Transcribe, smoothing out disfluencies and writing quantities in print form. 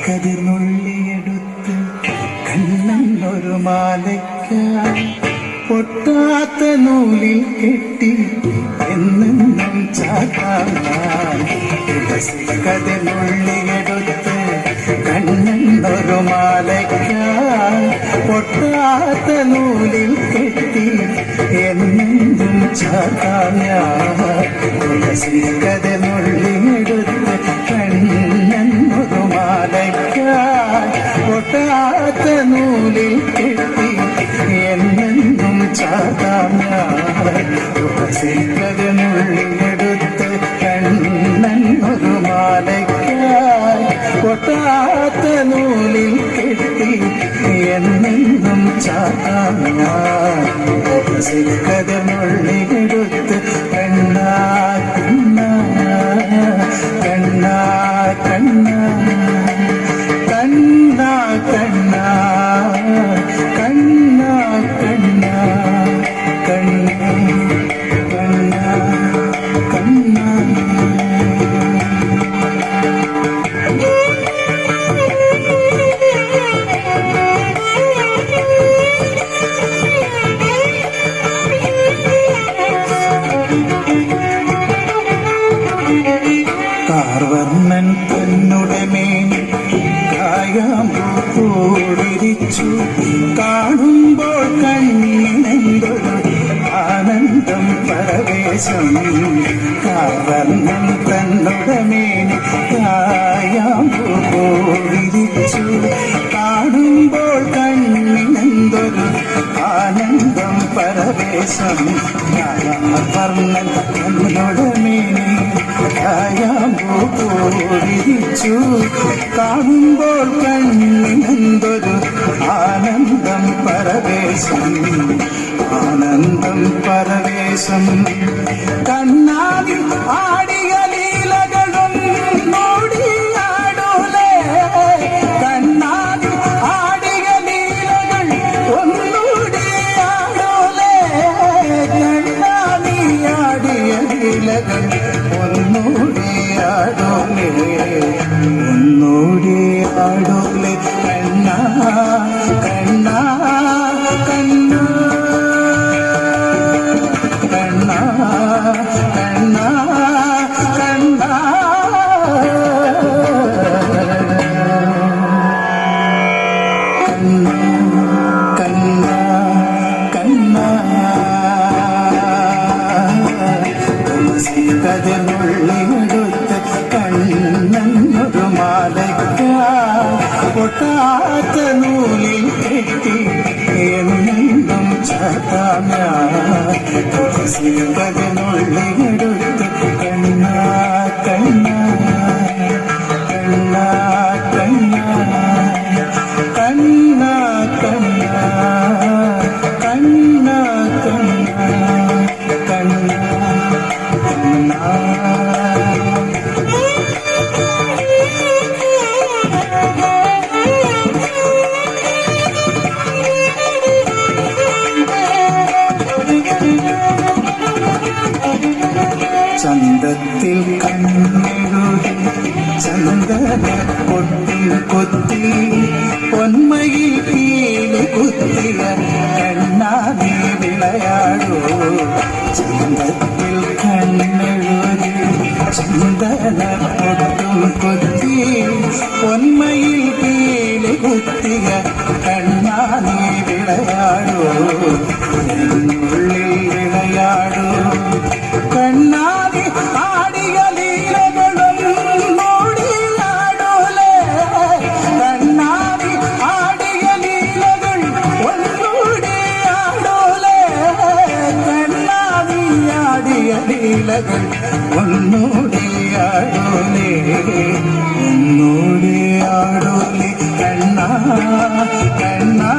കതിർന്നുള്ളിയെടുത്ത് കണ്ണൊരു മാലയ്ക്കായി പൊട്ടാത്ത നൂലിൽ കെട്ടി എന്നെന്നും ചാത്താൻ കതിർന്നുള്ളിയെടുത്ത് കണ്ണൊരു മാലയ്ക്കായി പൊട്ടാത്ത നൂലിൽ കെട്ടി എന്നെന്നും ചാത്താൻ കതിർന്നുള്ളിയെടുത്ത് കണ്ണൊരു മാലയ്ക്കായി പൊട്ടാത്ത നൂലിൽ കെട്ടി എന്നെന്നും ചാത്താം കതിർന്നുള്ളിയെടുത്ത് കണ്ണൊരു മാലയ്ക്കായി പൊട്ടാത്ത നൂലിൽ കെട്ടി എന്നെന്നും ചാത്താം കതിർന്നുള്ളിയെടുത്ത് കണ്ണാ കണ്ണാ കണ്ണാ കണ്ണാ കണ്ണാ കണ്ണാ കണ്ണാ കണ്ണാ കണ്ണാ കണ്ണാ കാർവർണ്ണൻ തന്നുടമേ കായാമ്പൂടിരിച്ചു കാണുമ്പോൾ കണ്ണിനെന്തൊരു ആനന്ദം പരവേശം കാർവർണ്ണൻ തന്നുടമേ കായാമ്പൂടിരിച്ചു കാണുമ്പോൾ കണ്ണിനെന്തൊരു ആനന്ദം പരവേശം കാർവർണ്ണൻ തന്നുടമേ ിച്ചു കാണുമ്പോൾ കണ്ണിനെന്തൊരു ആനന്ദം പരവേശം ആനന്ദം പരവേശം കണ്ണാടി ആടിയ ലീലകളും നോടിയാടോലേ കണ്ണാടി ആടിയ ലീലകൾ ഒന്നൂടിയാടോലേ കണ്ണാടി ആടിയ ലീലകൾ ഒന്നൂടിയാടോലേ കണ്ണാ കണ്ണാ കണ്ണാ കണ്ണാ കണ്ണാ കണ്ണാ കണ്ണാ കണ്ണാ കതിർന്നുള്ളിയെടുത്ത് കണ്ണൊരു മാലയ്ക്കായി പൊട്ടാത്ത നൂലിൽ കെട്ടി എന്നെന്നും ചാത്താം കതിർന്നുള്ളിയെടുത്ത് കണ്ണാ കണ്ണാ കണ്ണാ കണ്ണാ കണ്ണാ കണ്ണാ കണ്ണാ കണ്ണാ കണ്ണാ ചന്തത്തിൽ കണ്ണെഴുതി ചന്ദന പൊട്ടിൽ കൊത്തി പൊന്മയിൽ കീഴ് കുത്തിയ കണ്ണാടി വിളയാടോ ചന്തത്തിൽ കണ്ണെഴുതി ചന്ദന പൊട്ടും കൊത്തി പൊന്മയിൽ കീഴ് കുത്തിയ കണ്ണാടി വിളയാടോ ഉള്ളിൽ വിളയാടോ കണ്ണാടി ആടിയ ലീലകളും നോടിയാടോലേ കണ്ണാടി ആടിയ ലീലകൾ ഒന്നൂടിയാടോലേ കണ്ണാടി ആടിയ ലീലകൾ ഒന്നൂടിയാടോലേ ഒന്നൂടിയാടോലേ കണ്ണാ കണ്ണാ